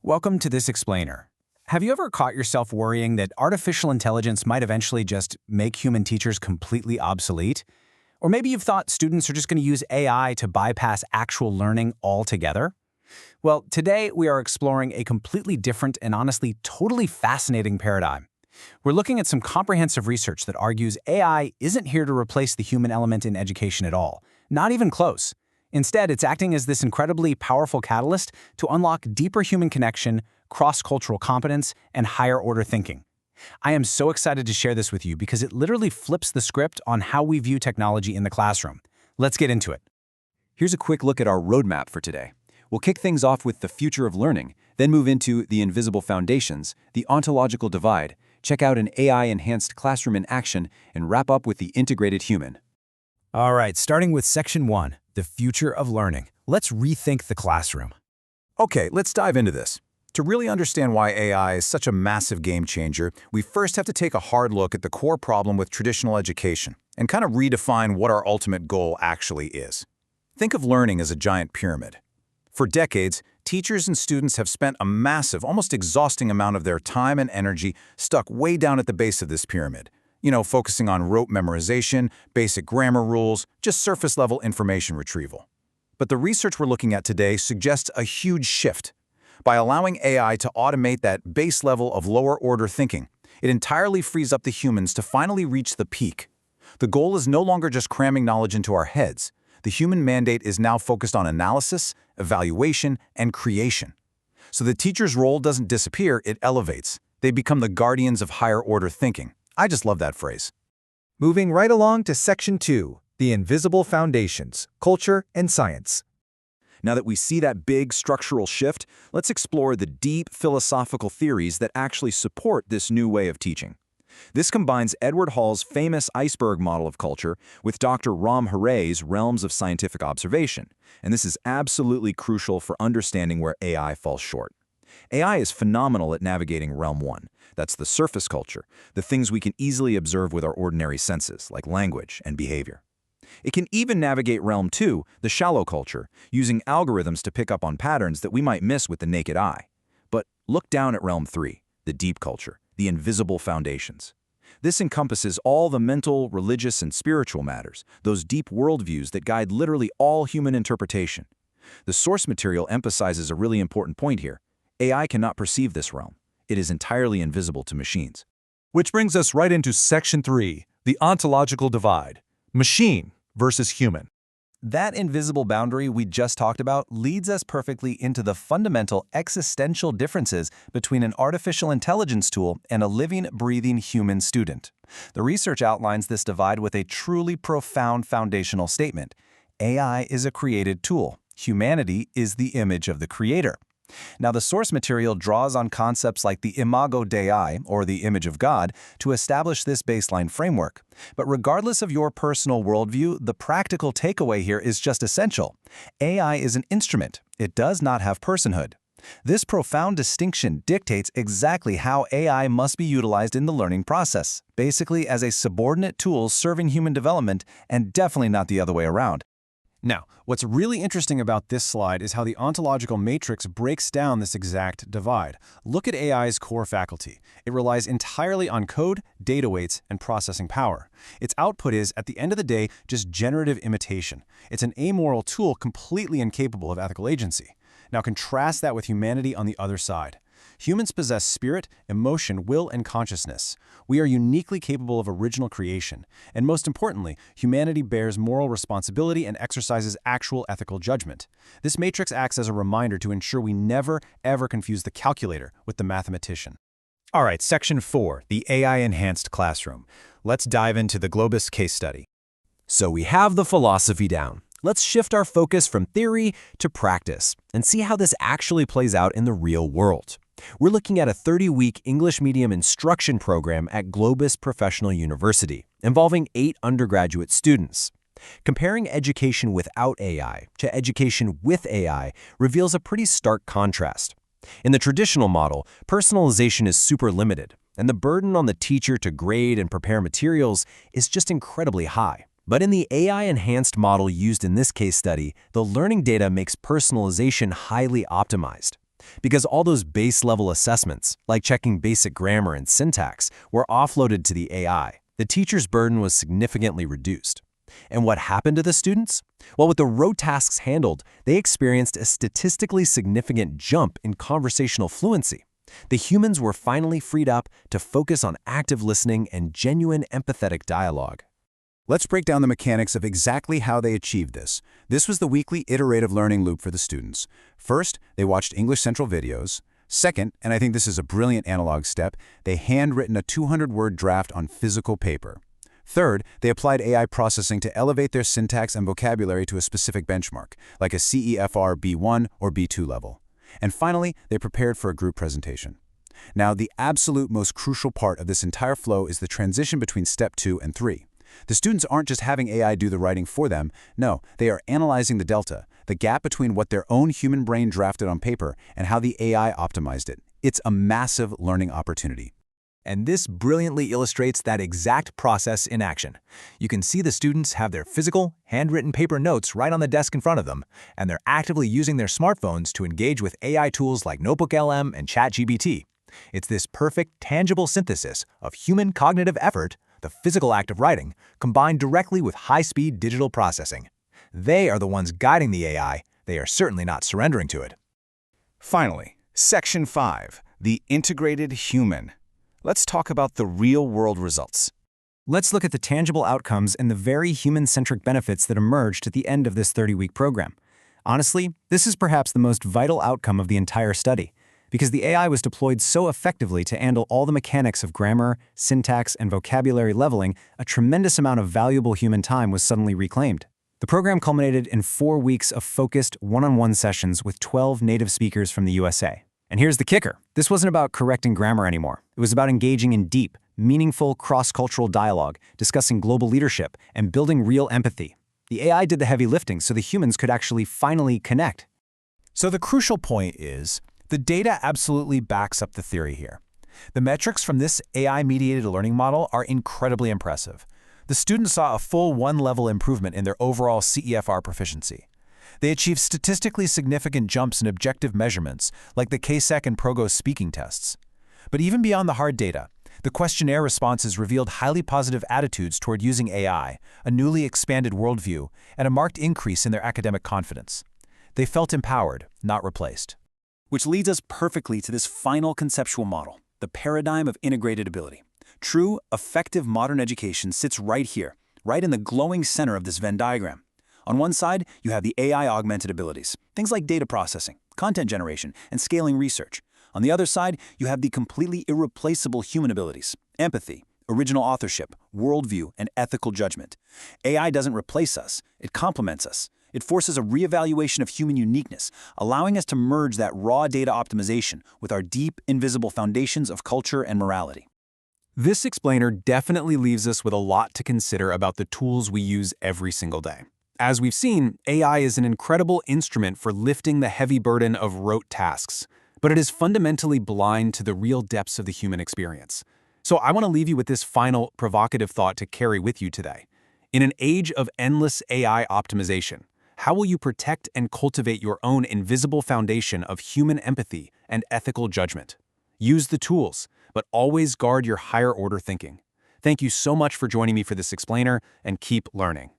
Welcome to this explainer. Have you ever caught yourself worrying that artificial intelligence might eventually just make human teachers completely obsolete? Or maybe you've thought students are just going to use AI to bypass actual learning altogether? Well, today we are exploring a completely different and honestly totally fascinating paradigm. We're looking at some comprehensive research that argues AI isn't here to replace the human element in education at all, not even close. Instead, it's acting as this incredibly powerful catalyst to unlock deeper human connection, cross-cultural competence, and higher-order thinking. I am so excited to share this with you because it literally flips the script on how we view technology in the classroom. Let's get into it. Here's a quick look at our roadmap for today. We'll kick things off with the future of learning, then move into the invisible foundations, the ontological divide, check out an AI-enhanced classroom in action, and wrap up with the integrated human. All right, starting with Section 1, the future of learning. Let's rethink the classroom. Okay, let's dive into this. To really understand why AI is such a massive game changer, we first have to take a hard look at the core problem with traditional education and kind of redefine what our ultimate goal actually is. Think of learning as a giant pyramid. For decades, teachers and students have spent a massive, almost exhausting amount of their time and energy stuck way down at the base of this pyramid. Focusing on rote memorization, basic grammar rules, just surface-level information retrieval. But the research we're looking at today suggests a huge shift. By allowing AI to automate that base level of lower-order thinking, it entirely frees up the humans to finally reach the peak. The goal is no longer just cramming knowledge into our heads. The human mandate is now focused on analysis, evaluation, and creation. So the teacher's role doesn't disappear, it elevates. They become the guardians of higher-order thinking. I just love that phrase. Moving right along to Section 2, the invisible foundations, culture and science. Now that we see that big structural shift, let's explore the deep philosophical theories that actually support this new way of teaching. This combines Edward Hall's famous iceberg model of culture with Dr. Ram Haray's realms of scientific observation, and this is absolutely crucial for understanding where AI falls short. AI is phenomenal at navigating Realm 1. That's the surface culture, the things we can easily observe with our ordinary senses, like language and behavior. It can even navigate Realm 2, the shallow culture, using algorithms to pick up on patterns that we might miss with the naked eye. But look down at Realm 3, the deep culture, the invisible foundations. This encompasses all the mental, religious, and spiritual matters, those deep worldviews that guide literally all human interpretation. The source material emphasizes a really important point here. AI cannot perceive this realm. It is entirely invisible to machines. Which brings us right into Section 3, the ontological divide, machine versus human. That invisible boundary we just talked about leads us perfectly into the fundamental existential differences between an artificial intelligence tool and a living, breathing human student. The research outlines this divide with a truly profound foundational statement. AI is a created tool. Humanity is the image of the creator. Now, the source material draws on concepts like the imago Dei, or the image of God, to establish this baseline framework. But regardless of your personal worldview, the practical takeaway here is just essential. AI is an instrument. It does not have personhood. This profound distinction dictates exactly how AI must be utilized in the learning process, basically as a subordinate tool serving human development, and definitely not the other way around. Now, what's really interesting about this slide is how the ontological matrix breaks down this exact divide. Look at AI's core faculty. It relies entirely on code, data weights, and processing power. Its output is, at the end of the day, just generative imitation. It's an amoral tool completely incapable of ethical agency. Now contrast that with humanity on the other side. Humans possess spirit, emotion, will, and consciousness. We are uniquely capable of original creation. And most importantly, humanity bears moral responsibility and exercises actual ethical judgment. This matrix acts as a reminder to ensure we never, ever confuse the calculator with the mathematician. All right, Section 4, the AI-enhanced classroom. Let's dive into the Globus case study. So we have the philosophy down. Let's shift our focus from theory to practice and see how this actually plays out in the real world. We're looking at a 30-week English medium instruction program at Globus Professional University, involving 8 undergraduate students. Comparing education without AI to education with AI reveals a pretty stark contrast. In the traditional model, personalization is super limited, and the burden on the teacher to grade and prepare materials is just incredibly high. But in the AI-enhanced model used in this case study, the learning data makes personalization highly optimized. Because all those base-level assessments, like checking basic grammar and syntax, were offloaded to the AI, the teacher's burden was significantly reduced. And what happened to the students? Well, with the rote tasks handled, they experienced a statistically significant jump in conversational fluency. The humans were finally freed up to focus on active listening and genuine empathetic dialogue. Let's break down the mechanics of exactly how they achieved this. This was the weekly iterative learning loop for the students. First, they watched English Central videos. Second, and I think this is a brilliant analog step, they handwritten a 200-word draft on physical paper. Third, they applied AI processing to elevate their syntax and vocabulary to a specific benchmark, like a CEFR B1 or B2 level. And finally, they prepared for a group presentation. Now, the absolute most crucial part of this entire flow is the transition between step 2 and 3. The students aren't just having AI do the writing for them. No, they are analyzing the delta, the gap between what their own human brain drafted on paper and how the AI optimized it. It's a massive learning opportunity. And this brilliantly illustrates that exact process in action. You can see the students have their physical, handwritten paper notes right on the desk in front of them, and they're actively using their smartphones to engage with AI tools like NotebookLM and ChatGPT. It's this perfect, tangible synthesis of human cognitive effort, the physical act of writing, combined directly with high-speed digital processing. They are the ones guiding the AI. They are certainly not surrendering to it. Finally, Section 5, the integrated human. Let's talk about the real-world results. Let's look at the tangible outcomes and the very human-centric benefits that emerged at the end of this 30-week program. Honestly, this is perhaps the most vital outcome of the entire study, because the AI was deployed so effectively to handle all the mechanics of grammar, syntax, and vocabulary leveling, a tremendous amount of valuable human time was suddenly reclaimed. The program culminated in 4 weeks of focused, one-on-one sessions with 12 native speakers from the USA. And here's the kicker. This wasn't about correcting grammar anymore. It was about engaging in deep, meaningful cross-cultural dialogue, discussing global leadership, and building real empathy. The AI did the heavy lifting so the humans could actually finally connect. So the crucial point is, the data absolutely backs up the theory here. The metrics from this AI-mediated learning model are incredibly impressive. The students saw a full 1-level improvement in their overall CEFR proficiency. They achieved statistically significant jumps in objective measurements, like the KSEC and PROGOS speaking tests. But even beyond the hard data, the questionnaire responses revealed highly positive attitudes toward using AI, a newly expanded worldview, and a marked increase in their academic confidence. They felt empowered, not replaced. Which leads us perfectly to this final conceptual model, the paradigm of integrated ability. True, effective modern education sits right here, right in the glowing center of this Venn diagram. On one side, you have the AI-augmented abilities, things like data processing, content generation, and scaling research. On the other side, you have the completely irreplaceable human abilities, empathy, original authorship, worldview, and ethical judgment. AI doesn't replace us, it complements us. It forces a reevaluation of human uniqueness, allowing us to merge that raw data optimization with our deep, invisible foundations of culture and morality. This explainer definitely leaves us with a lot to consider about the tools we use every single day. As we've seen, AI is an incredible instrument for lifting the heavy burden of rote tasks, but it is fundamentally blind to the real depths of the human experience. So I want to leave you with this final provocative thought to carry with you today. In an age of endless AI optimization, how will you protect and cultivate your own invisible foundation of human empathy and ethical judgment? Use the tools, but always guard your higher order thinking. Thank you so much for joining me for this explainer, and keep learning.